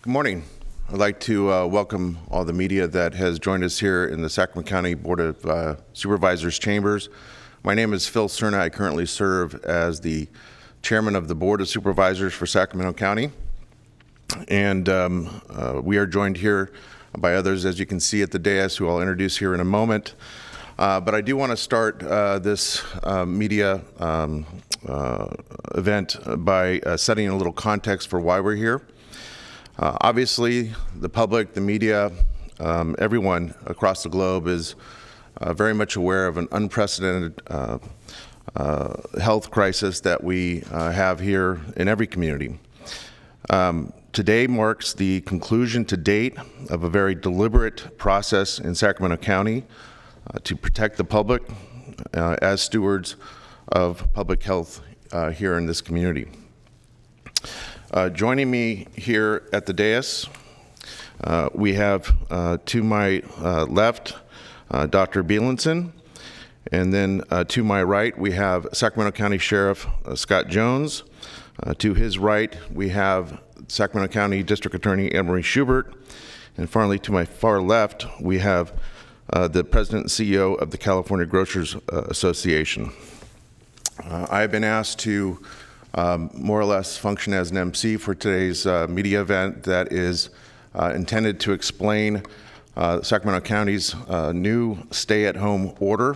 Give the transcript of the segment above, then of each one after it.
Good morning. I'd like to welcome all the media that has joined us here in the Sacramento County Board of Supervisors chambers. My name is Phil Cerna. I currently serve as the chairman of the Board of Supervisors for Sacramento County. And we are joined here by others, as you can see at the dais, who I'll introduce here in a moment. But I do want to start this media event by setting a little context for why we're here. Obviously, the public, the media, everyone across the globe is very much aware of an unprecedented health crisis that we have here in every community. Today marks the conclusion to date of a very deliberate process in Sacramento County to protect the public as stewards of public health here in this community. Joining me here at the dais, we have to my left, Dr. Bielenson, and then to my right, we have Sacramento County Sheriff Scott Jones. To his right, we have Sacramento County District Attorney Anne Marie Schubert, and finally, to my far left, we have the President and CEO of the California Grocers Association. I've been asked to more or less function as an MC for today's media event that is intended to explain Sacramento County's new stay-at-home order,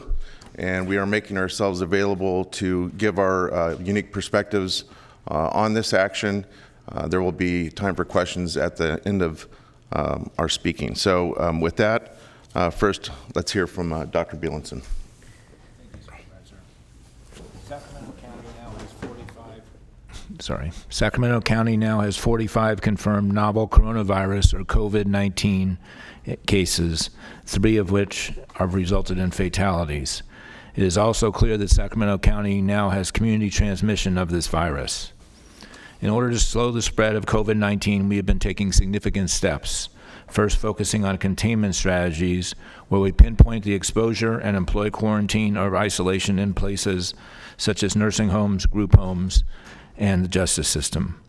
and we are making ourselves available to give our unique perspectives on this action. There will be time for questions at the end of our speaking. So with that, first, let's hear from Dr. Bielenson. Sacramento County now has 45 confirmed novel coronavirus or COVID-19 cases, 3 of which have resulted in fatalities. It is also clear that Sacramento County now has community transmission of this virus. In order to slow the spread of COVID-19, we have been taking significant steps. First, focusing on containment strategies where we pinpoint the exposure and employ quarantine or isolation in places such as nursing homes, group homes, and the justice system.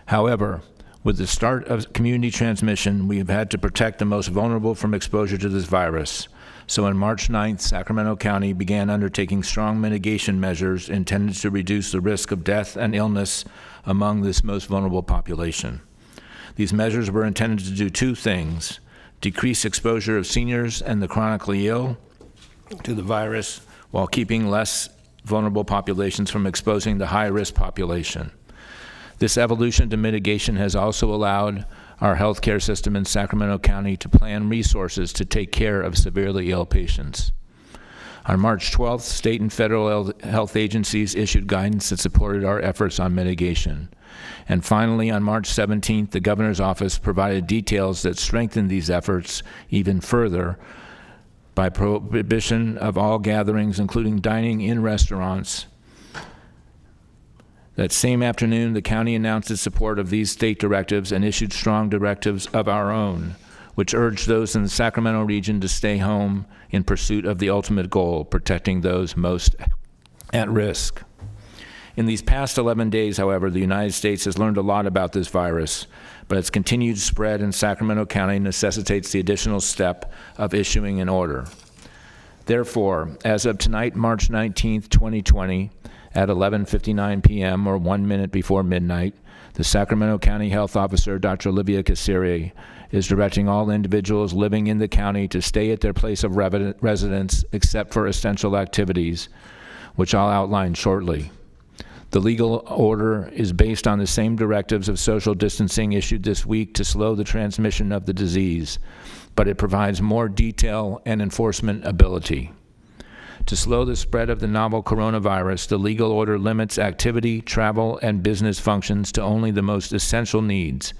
However, with the start of community transmission, we have had to protect the most vulnerable from exposure to this virus. So on March 9th, Sacramento County began undertaking strong mitigation measures intended to reduce the risk of death and illness among this most vulnerable population. These measures were intended to do 2 things: decrease exposure of seniors and the chronically ill to the virus while keeping less vulnerable populations from exposing the high-risk population. This evolution to mitigation has also allowed our healthcare system in Sacramento County to plan resources to take care of severely ill patients. On March 12th, state and federal health agencies issued guidance that supported our efforts on mitigation. And finally, on March 17th, the governor's office provided details that strengthened these efforts even further by prohibition of all gatherings, including dining in restaurants. That same afternoon, the county announced its support of these state directives and issued strong directives of our own, which urged those in the Sacramento region to stay home in pursuit of the ultimate goal, protecting those most at risk. In these past 11 days, however, the United States has learned a lot about this virus, but its continued spread in Sacramento County necessitates the additional step of issuing an order. Therefore, as of tonight, March 19th, 2020, at 11:59 p.m. or 1 minute before midnight, the Sacramento County Health Officer, Dr. Olivia Casiri, is directing all individuals living in the county to stay at their place of residence except for essential activities, which I'll outline shortly. The legal order is based on the same directives of social distancing issued this week to slow the transmission of the disease, but it provides more detail and enforcement ability. To slow the spread of the novel coronavirus, the legal order limits activity, travel, and business functions to only the most essential needs,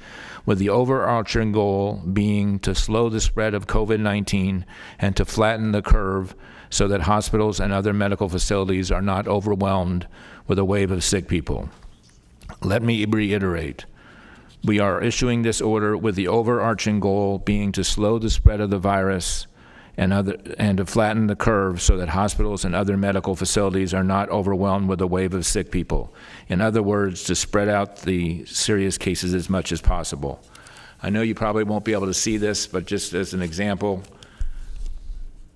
with the overarching goal being to slow the spread of COVID-19 and to flatten the curve so that hospitals and other medical facilities are not overwhelmed with a wave of sick people. Let me reiterate. We are issuing this order with the overarching goal being to slow the spread of the virus and to flatten the curve so that hospitals and other medical facilities are not overwhelmed with a wave of sick people. In other words, to spread out the serious cases as much as possible. I know you probably won't be able to see this, but just as an example,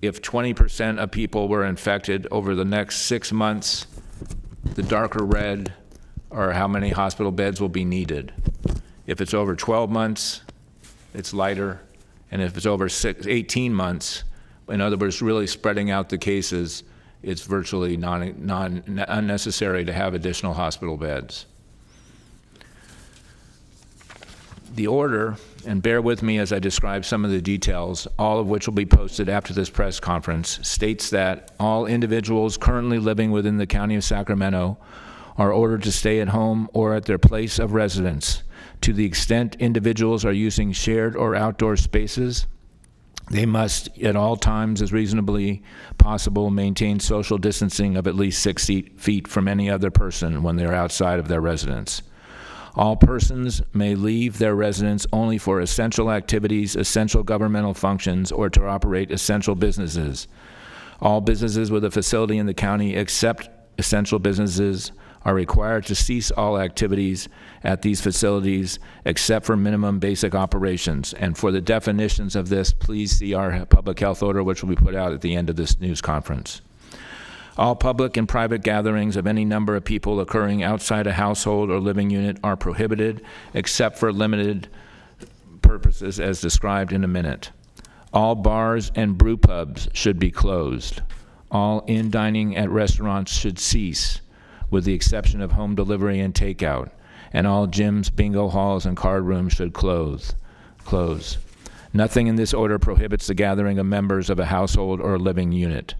if 20% of people were infected over the next 6 months, the darker red are how many hospital beds will be needed. If it's over 12 months, it's lighter, and if it's over 18 months, in other words, really spreading out the cases, it's virtually unnecessary to have additional hospital beds. The order, and bear with me as I describe some of the details, all of which will be posted after this press conference, states that all individuals currently living within the County of Sacramento are ordered to stay at home or at their place of residence. To the extent individuals are using shared or outdoor spaces, they must, at all times as reasonably possible, maintain social distancing of at least 6 feet from any other person when they're outside of their residence. All persons may leave their residence only for essential activities, essential governmental functions, or to operate essential businesses. All businesses with a facility in the county except essential businesses are required to cease all activities at these facilities except for minimum basic operations. And for the definitions of this, please see our public health order, which will be put out at the end of this news conference. All public and private gatherings of any number of people occurring outside a household or living unit are prohibited, except for limited purposes as described in a minute. All bars and brew pubs should be closed. All in-dining at restaurants should cease, with the exception of home delivery and takeout, and all gyms, bingo halls, and card rooms should close. Nothing in this order prohibits the gathering of members of a household or living unit.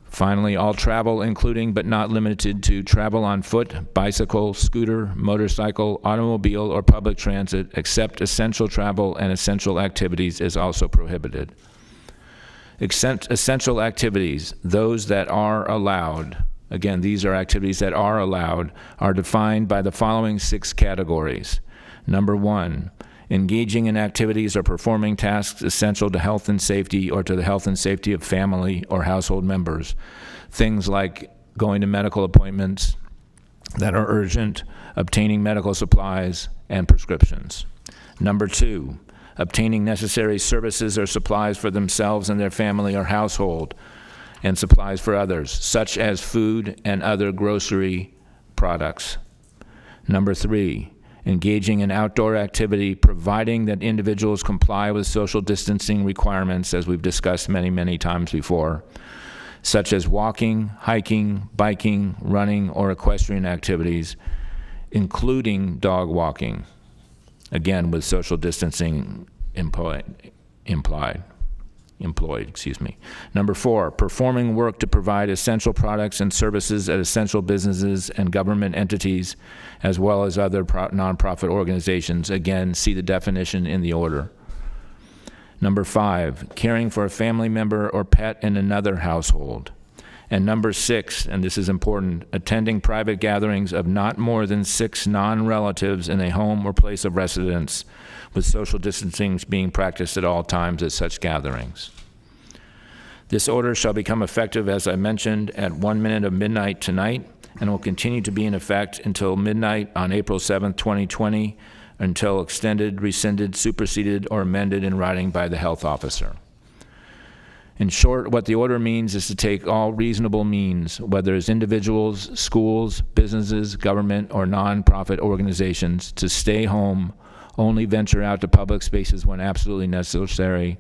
Finally, all travel, including but not limited to travel on foot, bicycle, scooter, motorcycle, automobile, or public transit, except essential travel and essential activities, is also prohibited. Essential activities, those that are allowed, again, these are activities that are allowed, are defined by the following 6 categories. Number 1, engaging in activities or performing tasks essential to health and safety or to the health and safety of family or household members. Things like going to medical appointments that are urgent, obtaining medical supplies, and prescriptions. Number 2, obtaining necessary services or supplies for themselves and their family or household, and supplies for others, such as food and other grocery products. Number 3, engaging in outdoor activity, providing that individuals comply with social distancing requirements, as we've discussed many, many times before, such as walking, hiking, biking, running, or equestrian activities, including dog walking, again, with social distancing employed. Number 4, performing work to provide essential products and services at essential businesses and government entities, as well as other nonprofit organizations. Again, see the definition in the order. Number 5, caring for a family member or pet in another household. And number 6, and this is important, attending private gatherings of not more than 6 non-relatives in a home or place of residence, with social distancing being practiced at all times at such gatherings. This order shall become effective, as I mentioned, at 1 minute of midnight tonight, and will continue to be in effect until midnight on April 7th, 2020, until extended, rescinded, superseded, or amended in writing by the health officer. In short, what the order means is to take all reasonable means, whether as individuals, schools, businesses, government, or nonprofit organizations, to stay home, only venture out to public spaces when absolutely necessary,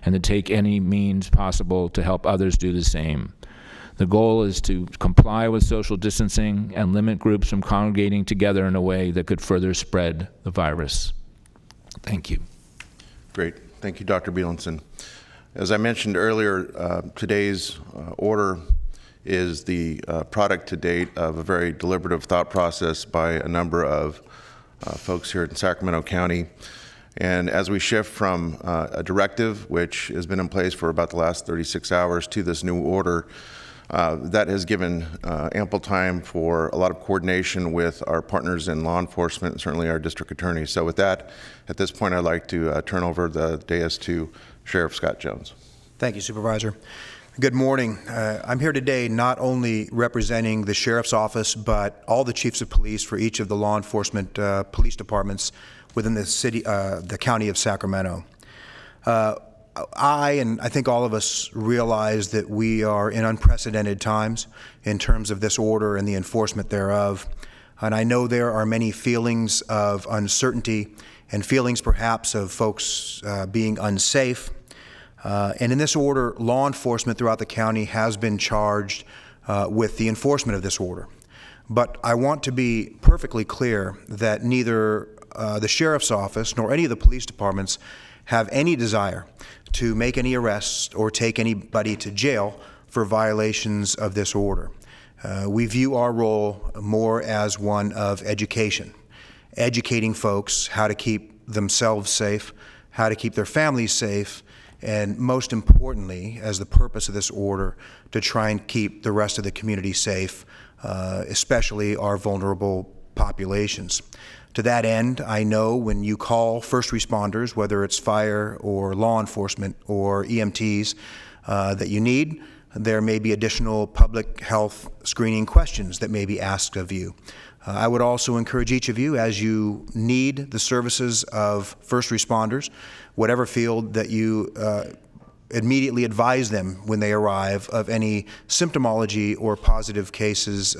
and to take any means possible to help others do the same. The goal is to comply with social distancing and limit groups from congregating together in a way that could further spread the virus. Thank you. Great. Thank you, Dr. Bielenson. As I mentioned earlier, today's order is the product to date of a very deliberative thought process by a number of folks here in Sacramento County. And as we shift from a directive, which has been in place for about the last 36 hours, to this new order, that has given ample time for a lot of coordination with our partners in law enforcement, and certainly our district attorney. So with that, at this point, I'd like to turn over the dais to Sheriff Scott Jones. Thank you, Supervisor. Good morning. I'm here today not only representing the Sheriff's Office, but all the Chiefs of Police for each of the law enforcement police departments within the County of Sacramento. I think all of us realize that we are in unprecedented times in terms of this order and the enforcement thereof. And I know there are many feelings of uncertainty and feelings perhaps of folks being unsafe. And in this order, law enforcement throughout the county has been charged with the enforcement of this order. But I want to be perfectly clear that neither the Sheriff's Office nor any of the police departments have any desire to make any arrests or take anybody to jail for violations of this order. We view our role more as one of education, educating folks how to keep themselves safe, how to keep their families safe, and most importantly, as the purpose of this order, to try and keep the rest of the community safe, especially our vulnerable populations. To that end, I know when you call first responders, whether it's fire or law enforcement or EMTs, that you need, there may be additional public health screening questions that may be asked of you. I would also encourage each of you, as you need the services of first responders, whatever field, that you immediately advise them when they arrive of any symptomology or positive cases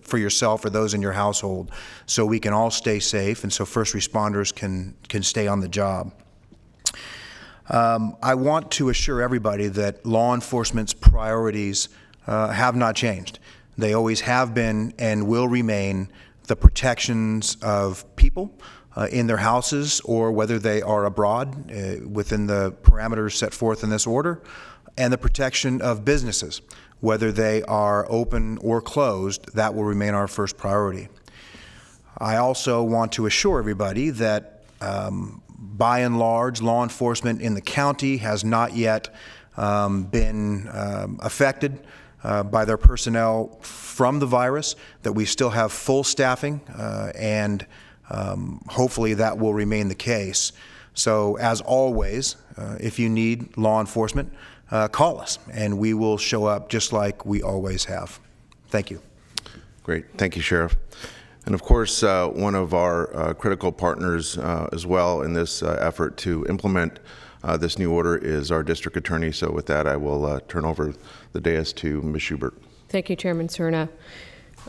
for yourself or those in your household, so we can all stay safe and so first responders can stay on the job. I want to assure everybody that law enforcement's priorities have not changed. They always have been and will remain the protections of people in their houses, or whether they are abroad within the parameters set forth in this order, and the protection of businesses, whether they are open or closed. That will remain our first priority. I also want to assure everybody that by and large, law enforcement in the county has not yet been affected by their personnel from the virus, that we still have full staffing, and hopefully that will remain the case. So as always, if you need law enforcement, call us and we will show up just like we always have. Thank you. Great. Thank you, Sheriff. And of course, one of our critical partners as well in this effort to implement this new order is our district attorney. So with that, I will turn over the dais to Ms. Schubert. Thank you, Chairman Cerna.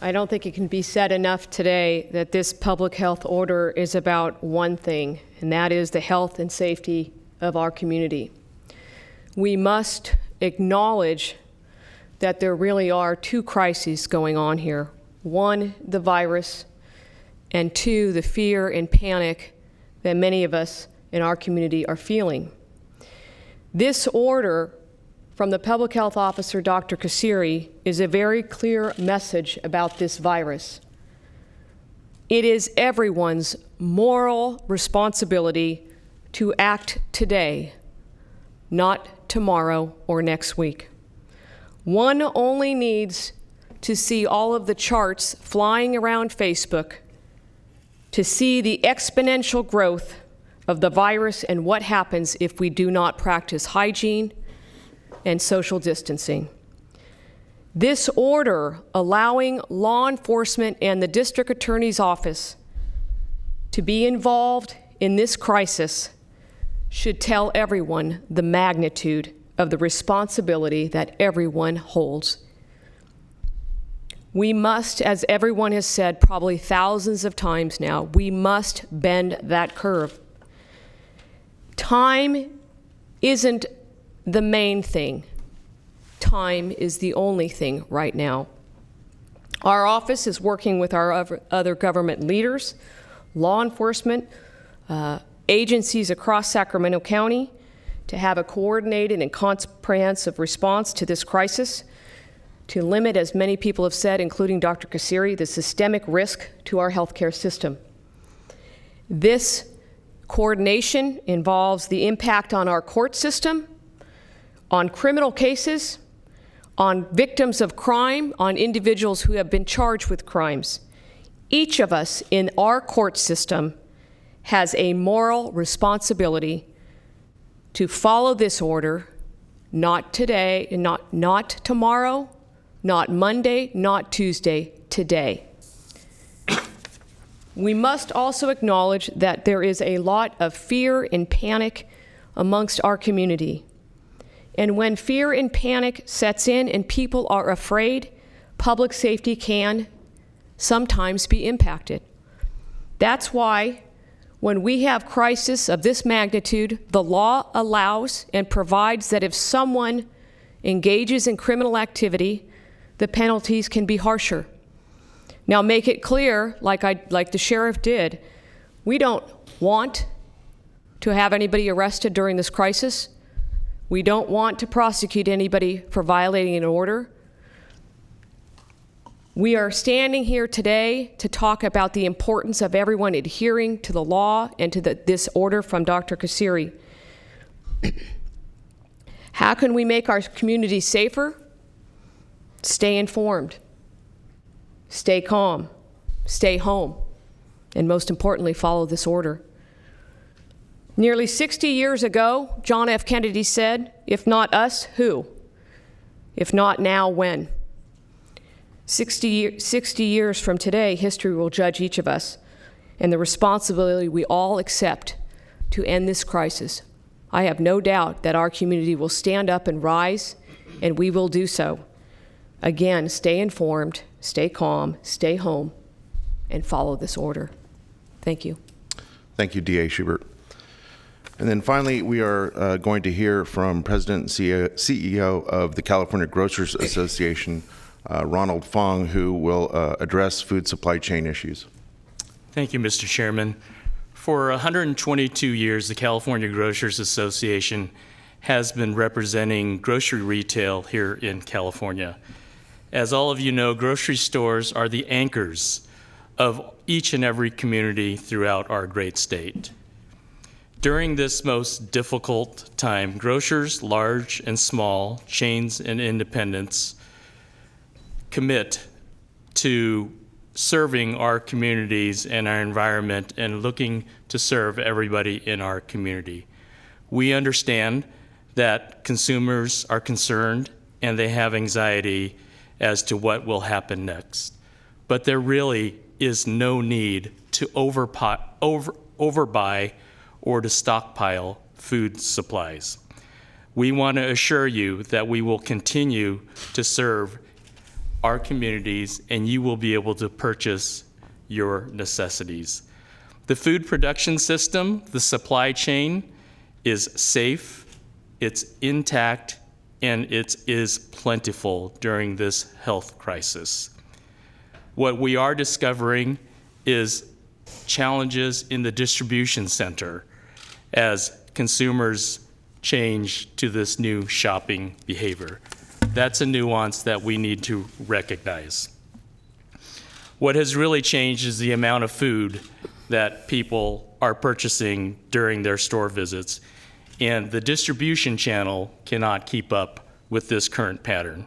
I don't think it can be said enough today that this public health order is about one thing, and that is the health and safety of our community. We must acknowledge that there really are two crises going on here. One, the virus, and two, the fear and panic that many of us in our community are feeling. This order from the public health officer, Dr. Kassiri, is a very clear message about this virus. It is everyone's moral responsibility to act today, not tomorrow or next week. One only needs to see all of the charts flying around Facebook to see the exponential growth of the virus and what happens if we do not practice hygiene and social distancing. This order allowing law enforcement and the district attorney's office to be involved in this crisis should tell everyone the magnitude of the responsibility that everyone holds. We must, as everyone has said probably thousands of times now, we must bend that curve. Time isn't the main thing. Time is the only thing right now. Our office is working with our other government leaders, law enforcement, agencies across Sacramento County to have a coordinated and comprehensive response to this crisis, to limit, as many people have said, including Dr. Kassiri, the systemic risk to our healthcare system. This coordination involves the impact on our court system, on criminal cases, on victims of crime, on individuals who have been charged with crimes. Each of us in our court system has a moral responsibility to follow this order Not today, not tomorrow, not Monday, not Tuesday, today. We must also acknowledge that there is a lot of fear and panic amongst our community. And when fear and panic sets in and people are afraid, public safety can sometimes be impacted. That's why when we have crisis of this magnitude, the law allows and provides that if someone engages in criminal activity, the penalties can be harsher. Now, make it clear, like the sheriff did, we don't want to have anybody arrested during this crisis. We don't want to prosecute anybody for violating an order. We are standing here today to talk about the importance of everyone adhering to the law and to this order from Dr. Kasiri. How can we make our community safer? Stay informed. Stay calm, stay home, and most importantly, follow this order. Nearly 60 years ago, John F. Kennedy said, "If not us, who? If not now, when?" 60 years from today, history will judge each of us and the responsibility we all accept to end this crisis. I have no doubt that our community will stand up and rise, and we will do so. Again, stay informed, stay calm, stay home, and follow this order. Thank you. Thank you, DA Schubert. And then finally, we are going to hear from President and CEO of the California Grocers Association, Ronald Fong, who will address food supply chain issues. Thank you, Mr. Chairman. For 122 years, the California Grocers Association has been representing grocery retail here in California. As all of you know, grocery stores are the anchors of each and every community throughout our great state. During this most difficult time, grocers, large and small, chains and independents, commit to serving our communities and our environment and looking to serve everybody in our community. We understand that consumers are concerned and they have anxiety as to what will happen next. But there really is no need to overbuy or to stockpile food supplies. We want to assure you that we will continue to serve our communities and you will be able to purchase your necessities. The food production system, the supply chain, is safe, it's intact, and it is plentiful during this health crisis. What we are discovering is challenges in the distribution center as consumers change to this new shopping behavior. That's a nuance that we need to recognize. What has really changed is the amount of food that people are purchasing during their store visits, and the distribution channel cannot keep up with this current pattern.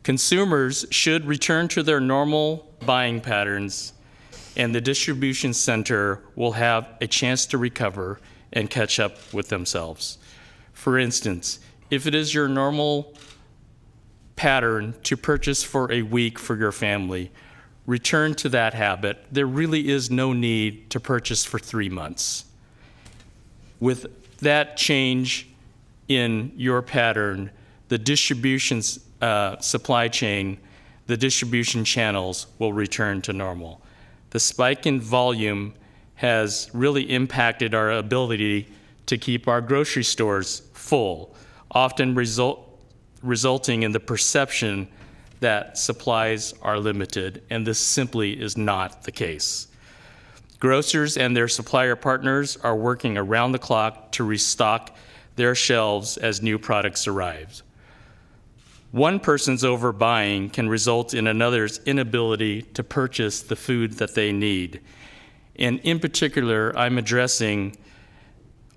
Consumers should return to their normal buying patterns, and the distribution center will have a chance to recover and catch up with themselves. For instance, if it is your normal pattern to purchase for a week for your family, return to that habit. There really is no need to purchase for 3 months. With that change in your pattern, the distribution supply chain, the distribution channels will return to normal. The spike in volume has really impacted our ability to keep our grocery stores full, often resulting in the perception that supplies are limited, and this simply is not the case. Grocers and their supplier partners are working around the clock to restock their shelves as new products arrive. One person's overbuying can result in another's inability to purchase the food that they need. And in particular, I'm addressing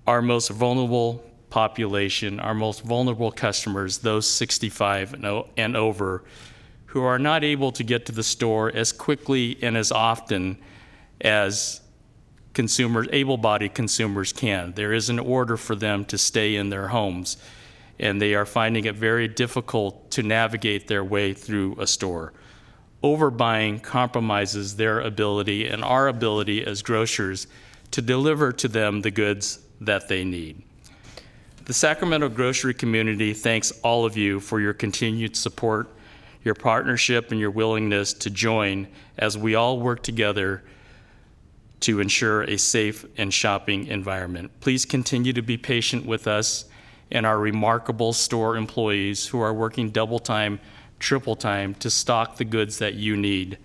our most vulnerable population, our most vulnerable customers, those 65 and over, who are not able to get to the store as quickly and as often as consumers, able-bodied consumers can. There is an order for them to stay in their homes. and they are finding it very difficult to navigate their way through a store. Overbuying compromises their ability and our ability as grocers to deliver to them the goods that they need. The Sacramento grocery community thanks all of you for your continued support, your partnership, and your willingness to join as we all work together to ensure a safe and shopping environment. Please continue to be patient with us and our remarkable store employees who are working double time, triple time to stock the goods that you need.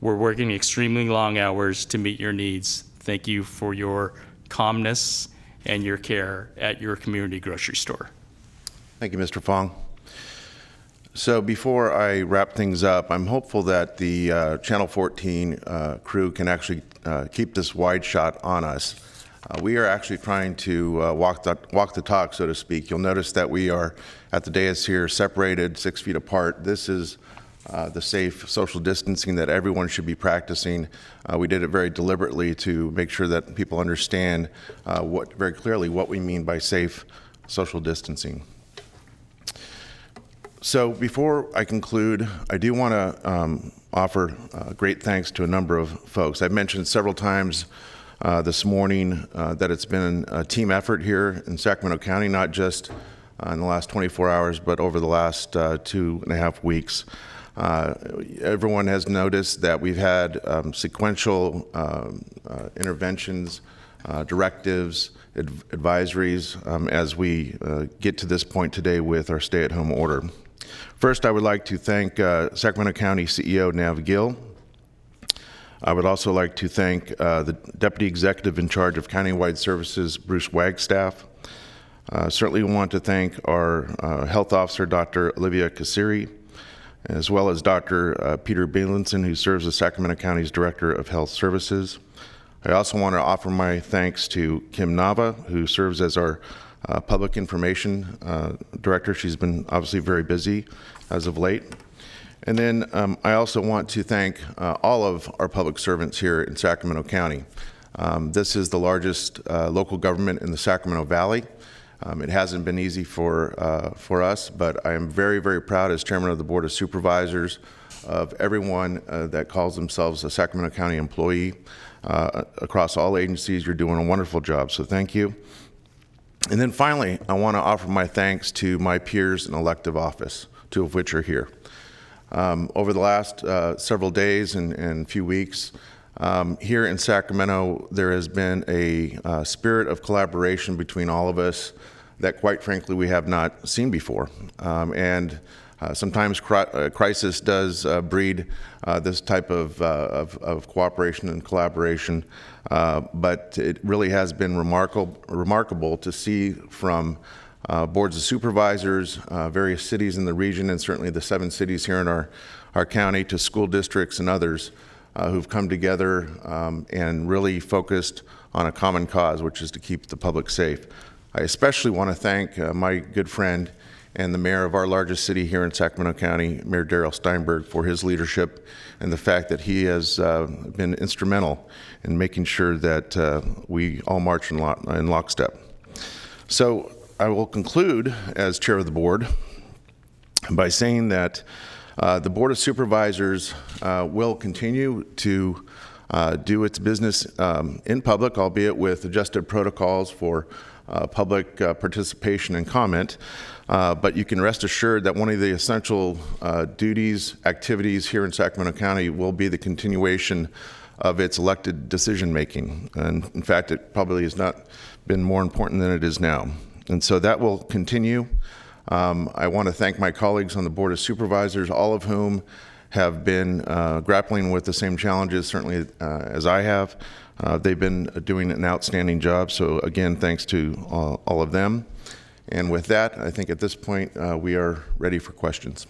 We're working extremely long hours to meet your needs. Thank you for your calmness and your care at your community grocery store. Thank you, Mr. Fong. So before I wrap things up, I'm hopeful that the Channel 14 crew can actually keep this wide shot on us. We are actually trying to walk the talk, so to speak. You'll notice that we are at the dais here separated 6 feet apart. This is the safe social distancing that everyone should be practicing. We did it very deliberately to make sure that people understand very clearly what we mean by safe social distancing. So before I conclude, I do want to offer great thanks to a number of folks. I've mentioned several times this morning that it's been a team effort here in Sacramento County, not just in the last 24 hours, but over the last 2.5 weeks. Everyone has noticed that we've had sequential interventions, directives, advisories as we get to this point today with our stay-at-home order. First, I would like to thank Sacramento County CEO Nav Gill. I would also like to thank the Deputy Executive in charge of Countywide Services, Bruce Wagstaff. Certainly want to thank our Health Officer, Dr. Olivia Kasiri, as well as Dr. Peter Bielenson, who serves as Sacramento County's Director of Health Services. I also want to offer my thanks to Kim Nava, who serves as our Public Information Director. She's been obviously very busy as of late. And then I also want to thank all of our public servants here in Sacramento County. This is the largest local government in the Sacramento Valley. It hasn't been easy for us, but I am very, very proud as Chairman of the Board of Supervisors of everyone that calls themselves a Sacramento County employee. Across all agencies, you're doing a wonderful job, so thank you. And then finally, I want to offer my thanks to my peers in elective office, 2 of which are here. Over the last several days and few weeks, here in Sacramento, there has been a spirit of collaboration between all of us that, quite frankly, we have not seen before. Sometimes crisis does breed this type of cooperation and collaboration, but it really has been remarkable to see from boards of supervisors, various cities in the region, and certainly the 7 cities here in our county, to school districts and others who've come together and really focused on a common cause, which is to keep the public safe. I especially want to thank my good friend and the mayor of our largest city here in Sacramento County, Mayor Darrell Steinberg, for his leadership and the fact that he has been instrumental in making sure that we all march in lockstep. So I will conclude as chair of the board by saying that the Board of Supervisors will continue to do its business in public, albeit with adjusted protocols for public participation and comment. But you can rest assured that one of the essential duties, activities here in Sacramento County will be the continuation of its elected decision-making. And in fact, it probably has not been more important than it is now. And so that will continue. I want to thank my colleagues on the Board of Supervisors, all of whom have been grappling with the same challenges, certainly as I have. They've been doing an outstanding job. So again, thanks to all of them. And with that, I think at this point, we are ready for questions.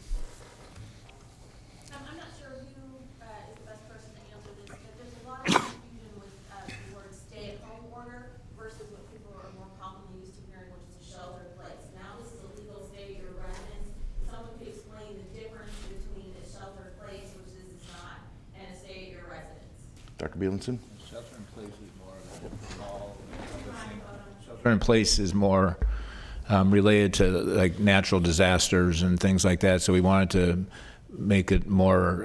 I'm not sure who is the best person to answer this, but there's a lot of confusion with the word stay-at-home order versus what people are more commonly used to hearing, which is a shelter-in-place. Now, this is a legal stay at your residence. Someone could explain the difference between a shelter-in-place, which this is not, and a stay at your residence. Dr. Bielenson? Shelter in place is more related to like natural disasters and things like that. So we wanted to make it more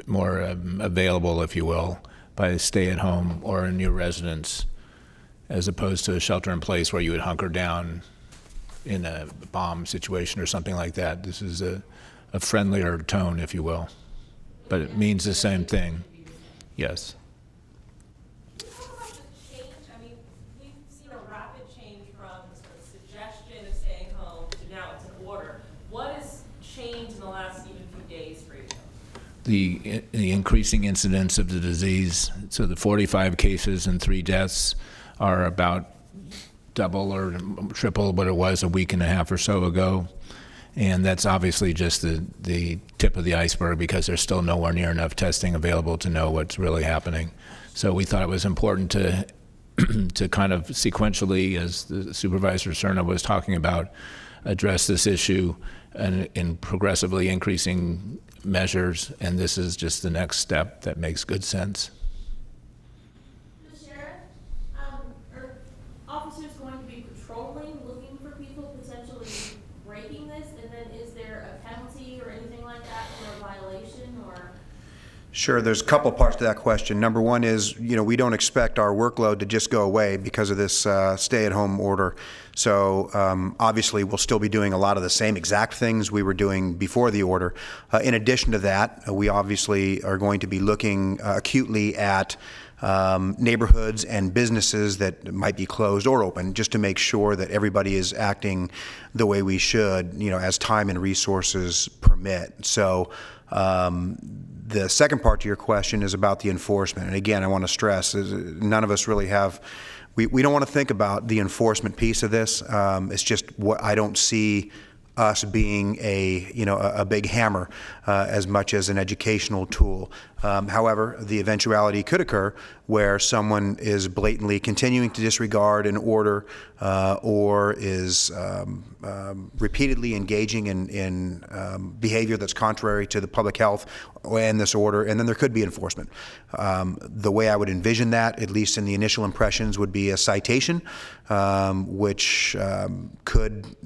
available, if you will, by stay at home or in your residence, as opposed to a shelter in place where you would hunker down in a bomb situation or something like that. This is a friendlier tone, if you will, but it means the same thing. Yes. Can you talk about the change? I mean, we've seen a rapid change from sort of suggestion of staying home to now it's an order. What has changed in the last even few days for you? The increasing incidence of the disease. So the 45 cases and 3 deaths are about double or triple what it was a week and a half or so ago. And that's obviously just the tip of the iceberg, because there's still nowhere near enough testing available to know what's really happening. So we thought it was important to to kind of sequentially, as the Supervisor Cerna was talking about, address this issue in progressively increasing measures, and this is just the next step that makes good sense. The sheriff, are officers going to be patrolling, looking for people potentially breaking this? And then is there a penalty or anything like that for a violation, or? Sure, there's a couple parts to that question. Number one is, we don't expect our workload to just go away because of this stay-at-home order. So obviously, we'll still be doing a lot of the same exact things we were doing before the order. In addition to that, we obviously are going to be looking acutely at neighborhoods and businesses that might be closed or open, just to make sure that everybody is acting the way we should, as time and resources permit. So the second part to your question is about the enforcement. And again, I want to stress, none of us really have, we don't want to think about the enforcement piece of this. It's just what I don't see us being a big hammer as much as an educational tool. However, the eventuality could occur where someone is blatantly continuing to disregard an order or is repeatedly engaging in behavior that's contrary to the public health and this order, and then there could be enforcement. The way I would envision that, at least in the initial impressions, would be a citation, which could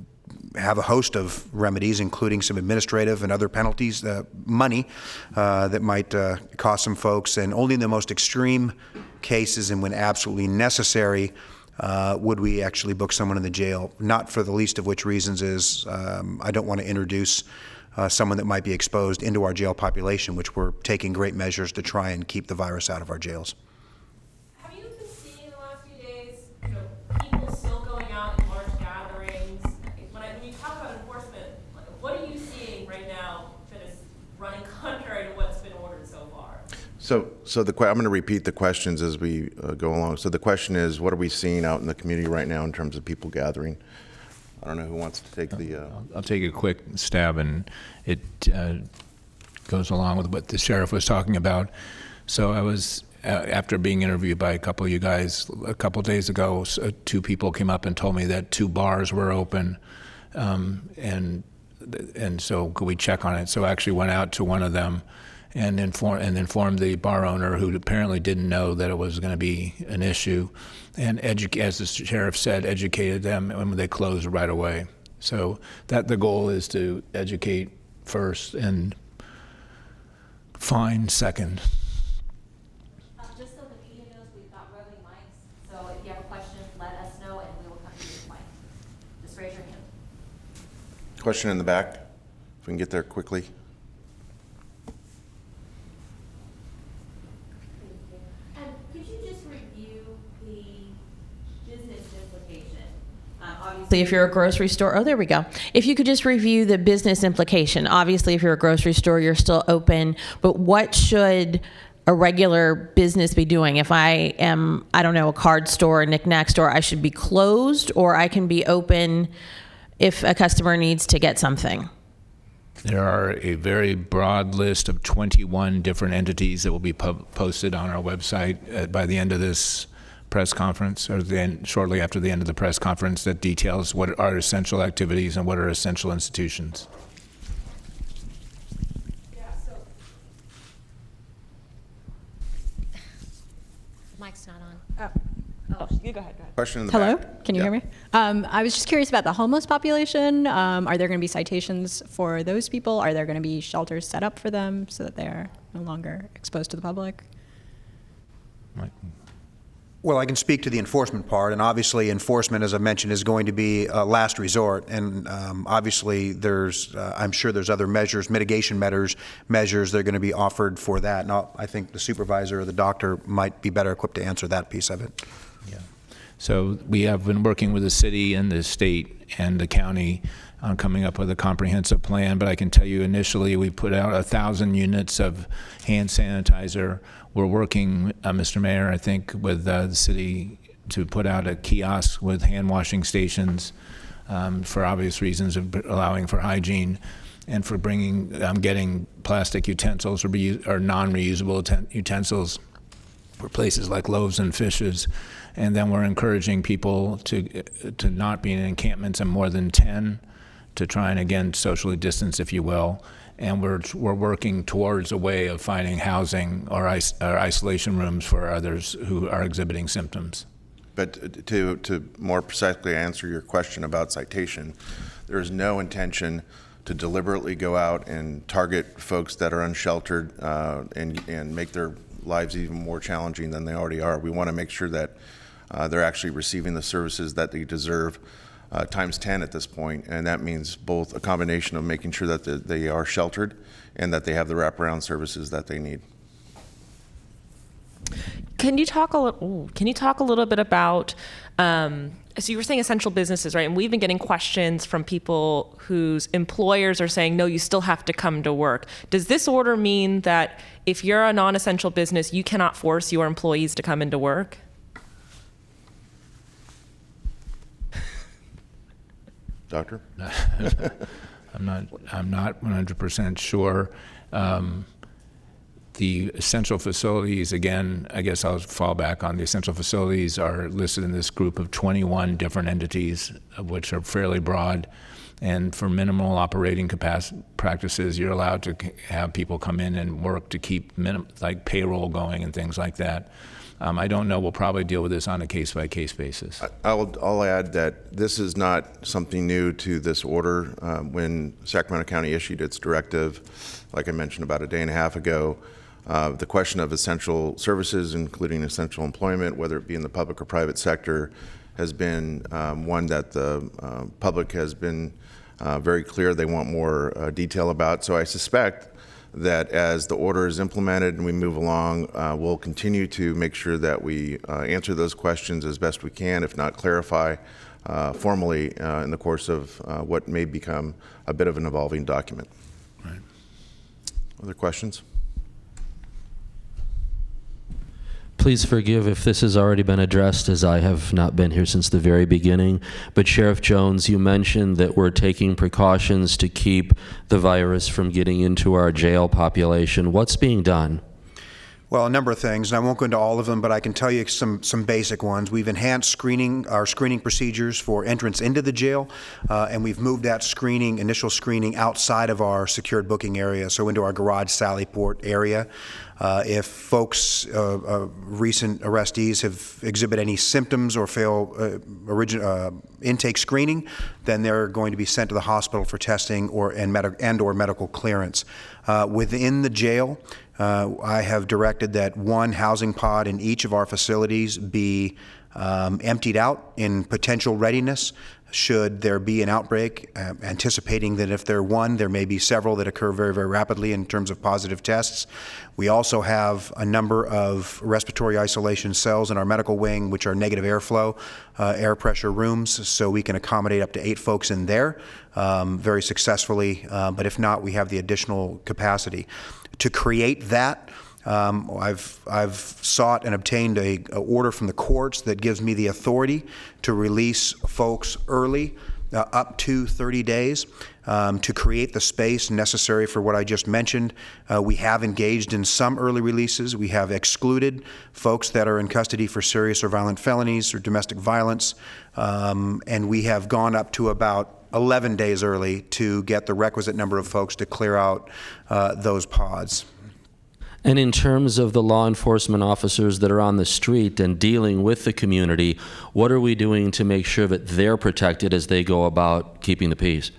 have a host of remedies, including some administrative and other penalties, money that might cost some folks. And only in the most extreme cases and when absolutely necessary would we actually book someone in the jail. Not for the least of which reasons is I don't want to introduce someone that might be exposed into our jail population, which we're taking great measures to try and keep the virus out of our jails. Have you been seeing in the last few days, people still going out in large gatherings? When you talk about enforcement, what are you seeing right now that is running contrary to what's been ordered so far? So I'm going to repeat the questions as we go along. So the question is, what are we seeing out in the community right now in terms of people gathering? I don't know who wants to take the... I'll take a quick stab, and it goes along with what the sheriff was talking about. So I was, after being interviewed by a couple of you guys a couple of days ago, 2 people came up and told me that 2 bars were open, and so could we check on it? So I actually went out to one of them and informed the bar owner, who apparently didn't know that it was going to be an issue, and as the sheriff said, educated them, and they closed right away. So that the goal is to educate first and fine second. Just so the media knows, we've got roving mics, so if you have a question, let us know and we will come to you with the mic. Just raise your hand. Question in the back, if we can get there quickly. And could you just review the business implication? Obviously, if you're a grocery store, there we go. If you could just review the business implication. Obviously, if you're a grocery store, you're still open, but what should a regular business be doing? If I am, I don't know, a card store, a knick-knack store, I should be closed, or I can be open if a customer needs to get something? There are a very broad list of 21 different entities that will be posted on our website by the end of this press conference, or shortly after the end of the press conference, that details what are essential activities and what are essential institutions. Yeah, so. Mic's not on. Oh. Oh, you go ahead. Question in the Hello, back. can you Yeah. hear me? I was just curious about the homeless population. Are there going to be citations for those people? Are there going to be shelters set up for them so that they're no longer exposed to the public? Well, I can speak to the enforcement part, and obviously enforcement, as I mentioned, is going to be a last resort. And obviously, I'm sure there's other measures, mitigation measures that are going to be offered for that. And I think the supervisor or the doctor might be better equipped to answer that piece of it. Yeah. So we have been working with the city and the state and the county on coming up with a comprehensive plan, but I can tell you initially we put out 1,000 units of hand sanitizer. We're working, Mr. Mayor, I think, with the city to put out a kiosk with hand washing stations for obvious reasons of allowing for hygiene and for getting plastic utensils or non-reusable utensils for places like loaves and fishes. And then we're encouraging people to not be in encampments of more than 10 to try and, again, socially distance, if you will. And we're working towards a way of finding housing or isolation rooms for others who are exhibiting symptoms. But to more precisely answer your question about citation, there is no intention to deliberately go out and target folks that are unsheltered and make their lives even more challenging than they already are. We want to make sure that they're actually receiving the services that they deserve times 10 at this point, and that means both a combination of making sure that they are sheltered and that they have the wraparound services that they need. Can you talk a little bit about? So you were saying essential businesses, right? And we've been getting questions from people whose employers are saying, no, you still have to come to work. Does this order mean that if you're a non-essential business, you cannot force your employees to come into work? Doctor? I'm not 100% sure. The essential facilities, again, I guess I'll fall back on the essential facilities are listed in this group of 21 different entities, of which are fairly broad. And for minimal operating practices, you're allowed to have people come in and work to keep like payroll going and things like that. I don't know. We'll probably deal with this on a case-by-case basis. I'll add that this is not something new to this order. When Sacramento County issued its directive, like I mentioned about a day and a half ago, the question of essential services, including essential employment, whether it be in the public or private sector, has been one that the public has been very clear they want more detail about. So I suspect that as the order is implemented and we move along, we'll continue to make sure that we answer those questions as best we can, if not clarify formally in the course of what may become a bit of an evolving document. Right. Other questions? Please forgive if this has already been addressed, as I have not been here since the very beginning. But Sheriff Jones, you mentioned that we're taking precautions to keep the virus from getting into our jail population. What's being done? Well, a number of things, and I won't go into all of them, but I can tell you some basic ones. We've enhanced our screening procedures for entrance into the jail, and we've moved that initial screening outside of our secured booking area, so into our garage sally port area. If folks, recent arrestees, have exhibit any symptoms or fail intake screening, then they're going to be sent to the hospital for testing or medical clearance. Within the jail, I have directed that one housing pod in each of our facilities be emptied out in potential readiness should there be an outbreak, anticipating that if there may be several that occur very, very rapidly in terms of positive tests. We also have a number of respiratory isolation cells in our medical wing, which are negative airflow, air pressure rooms, so we can accommodate up to 8 folks in there very successfully, but if not, we have the additional capacity. To create that, I've sought and obtained a order from the courts that gives me the authority to release folks early, up to 30 days, to create the space necessary for what I just mentioned. We have engaged in some early releases. We have excluded folks that are in custody for serious or violent felonies or domestic violence, and we have gone up to about 11 days early to get the requisite number of folks to clear out those pods. And in terms of the law enforcement officers that are on the street and dealing with the community, what are we doing to make sure that they're protected as they go about keeping the peace?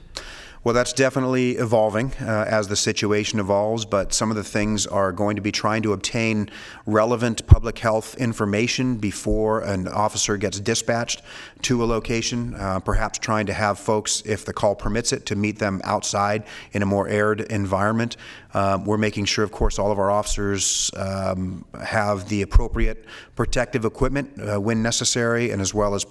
Well, that's definitely evolving as the situation evolves, but some of the things are going to be trying to obtain relevant public health information before an officer gets dispatched to a location, perhaps trying to have folks, if the call permits it, to meet them outside in a more aired environment. We're making sure, of course, all of our officers have the appropriate protective equipment when necessary, and as well as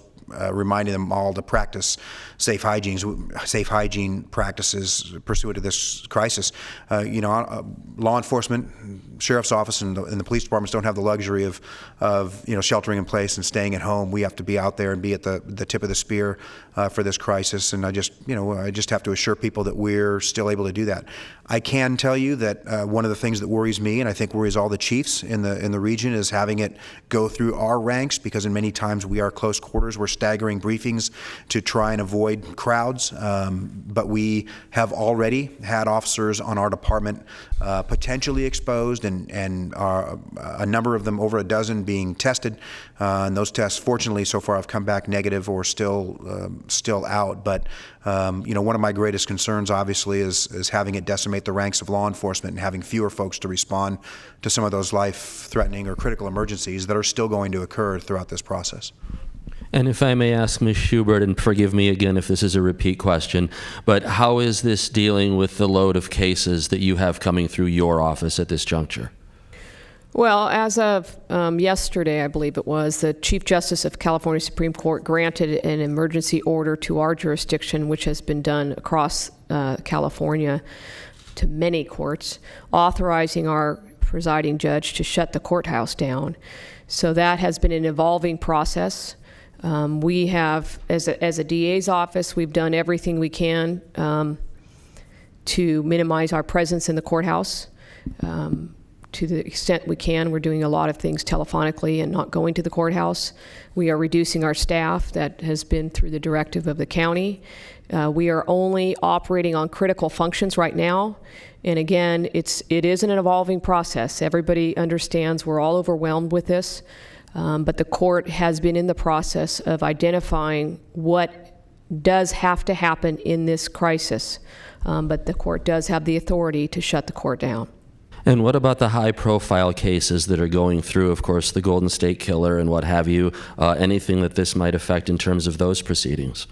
reminding them all to practice safe hygiene practices pursuant to this crisis. Law enforcement, sheriff's office, and the police departments don't have the luxury of sheltering in place and staying at home. We have to be out there and be at the tip of the spear for this crisis. And I just have to assure people that we're still able to do that. I can tell you that one of the things that worries me, and I think worries all the chiefs in the region, is having it go through our ranks, because in many times we are close quarters. We're staggering briefings to try and avoid crowds, but we have already had officers on our department potentially exposed, and a number of them, over a dozen, being tested. And those tests, fortunately, so far have come back negative or still out. But one of my greatest concerns, obviously, is having it decimate the ranks of law enforcement and having fewer folks to respond to some of those life-threatening or critical emergencies that are still going to occur throughout this process. And if I may ask Ms. Schubert, and forgive me again if this is a repeat question, but how is this dealing with the load of cases that you have coming through your office at this juncture? Well, as of yesterday, I believe it was, the Chief Justice of California Supreme Court granted an emergency order to our jurisdiction, which has been done across California to many courts, authorizing our presiding judge to shut the courthouse down. So that has been an evolving process. We have, as a DA's office, we've done everything we can to minimize our presence in the courthouse. To the extent we can, we're doing a lot of things telephonically and not going to the courthouse. We are reducing our staff. That has been through the directive of the county. We are only operating on critical functions right now. And again, it is an evolving process. Everybody understands we're all overwhelmed with this. But the court has been in the process of identifying what does have to happen in this crisis. But the court does have the authority to shut the court down. And what about the high-profile cases that are going through, of course, the Golden State Killer and what have you, anything that this might affect in terms of those proceedings?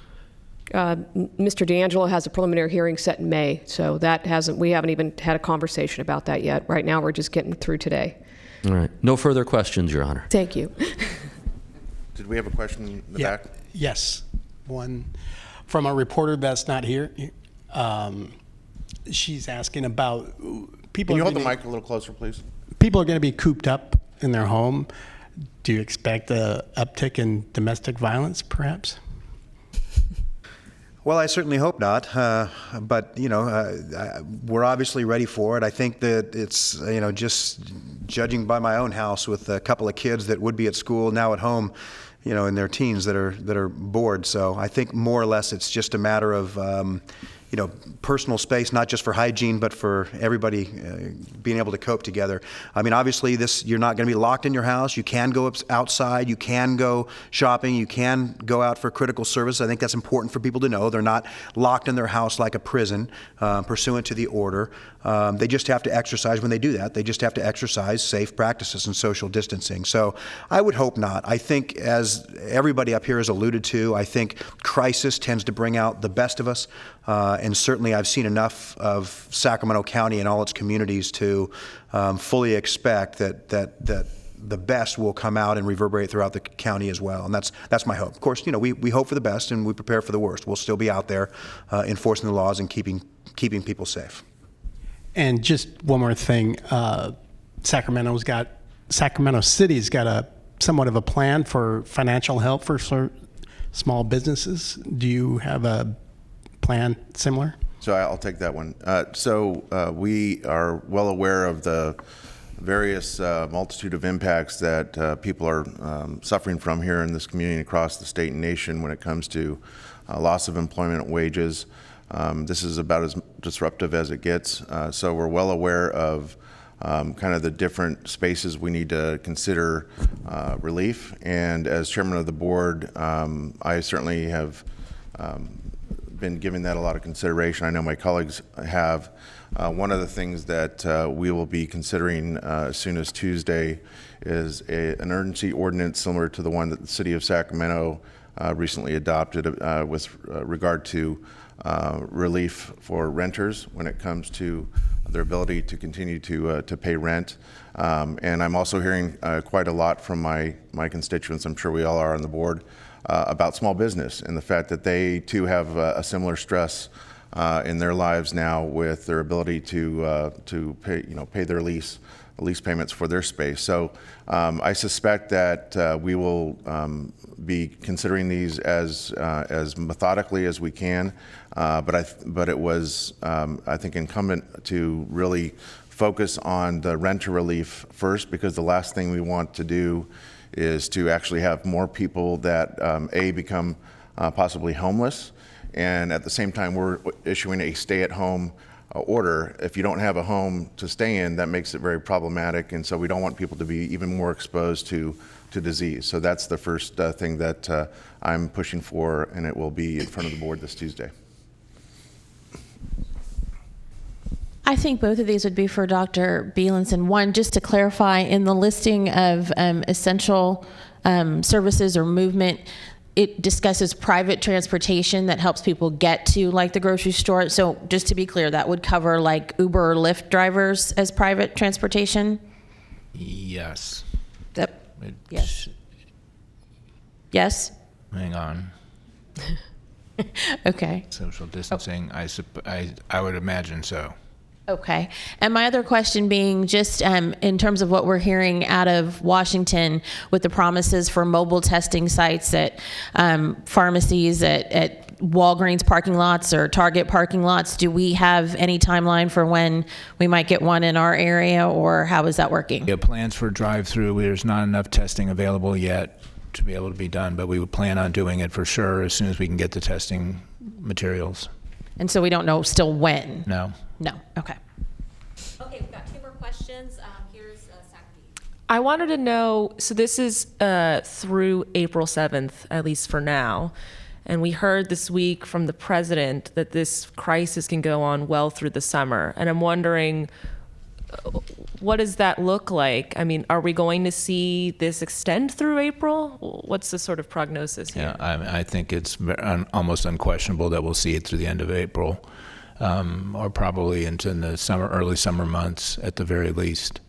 Mr. D'Angelo has a preliminary hearing set in May, so we haven't even had a conversation about that yet. Right now, we're just getting through today. All right. No further questions, Your Honor. Thank you. Did we have a question in the back? Yes, one from a reporter that's not here. She's asking about people. Can you hold the mic a little closer, please? People are going to be cooped up in their home. Do you expect a uptick in domestic violence, perhaps? Well, I certainly hope not, but we're obviously ready for it. I think that it's just judging by my own house with a couple of kids that would be at school, now at home, in their teens that are bored. So I think more or less it's just a matter of personal space, not just for hygiene, but for everybody being able to cope together. I mean, obviously, you're not going to be locked in your house. You can go outside. You can go shopping. You can go out for critical service. I think that's important for people to know. They're not locked in their house like a prison, pursuant to the order. They just have to exercise when they do that. They just have to exercise safe practices and social distancing. So I would hope not. I think, as everybody up here has alluded to, I think crisis tends to bring out the best of us. And certainly I've seen enough of Sacramento County and all its communities to fully expect that the best will come out and reverberate throughout the county as well. And that's my hope. Of course, we hope for the best and we prepare for the worst. We'll still be out there enforcing the laws and keeping people safe. And just one more thing, Sacramento City's got somewhat of a plan for financial help for small businesses. Do you have a plan similar? So I'll take that one. We are well aware of the various multitude of impacts that people are suffering from here in this community across the state and nation when it comes to loss of employment, wages. This is about as disruptive as it gets. So we're well aware of kind of the different spaces we need to consider relief. And as chairman of the board, I certainly have been giving that a lot of consideration. I know my colleagues have. One of the things that we will be considering as soon as Tuesday is an urgency ordinance similar to the one that the city of Sacramento recently adopted with regard to relief for renters when it comes to their ability to continue to pay rent. And I'm also hearing quite a lot from my constituents, I'm sure we all are on the board, about small business and the fact that they too have a similar stress in their lives now with their ability to pay their lease payments for their space. So I suspect that we will be considering these as methodically as we can. But it was I think incumbent to really focus on the renter relief first, because the last thing we want to do is to actually have more people that become possibly homeless, and at the same time we're issuing a stay-at-home order. If you don't have a home to stay in, that makes it very problematic, and so we don't want people to be even more exposed to disease. So that's the first thing that I'm pushing for, and it will be in front of the board this Tuesday. I think both of these would be for Dr. Bielenson. One, just to clarify, in the listing of essential services or movement, it discusses private transportation that helps people get to, like, the grocery store. So just to be clear, that would cover like Uber or Lyft drivers as private transportation? Yes. Yes. Yes? Hang on. Okay. Social distancing, I would imagine so. Okay. And my other question being just in terms of what we're hearing out of Washington with the promises for mobile testing sites at pharmacies, at Walgreens parking lots or Target parking lots, do we have any timeline for when we might get one in our area, or how is that working? Yeah, plans for drive-through. There's not enough testing available yet to be able to be done, but we would plan on doing it for sure as soon as we can get the testing materials. And so we don't know still when? No. No. Okay. Okay, we've got two more questions. Here's Sacramento. I wanted to know, so this is through April 7th, at least for now. And we heard this week from the president that this crisis can go on well through the summer. And I'm wondering, what does that look like? I mean, are we going to see this extend through April? What's the sort of prognosis here? Yeah, I think it's almost unquestionable that we'll see it through the end of April, or probably into the early summer months at the very least.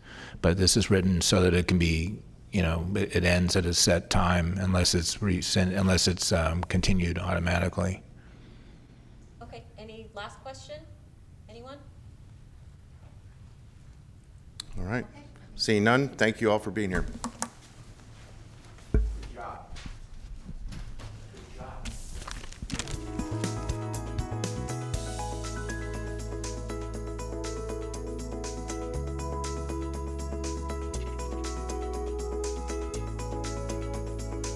But this is written so that it can be, it ends at a set time unless it's continued automatically. Okay, any last question? Anyone? All right. Seeing none, thank you all for being here. Good job.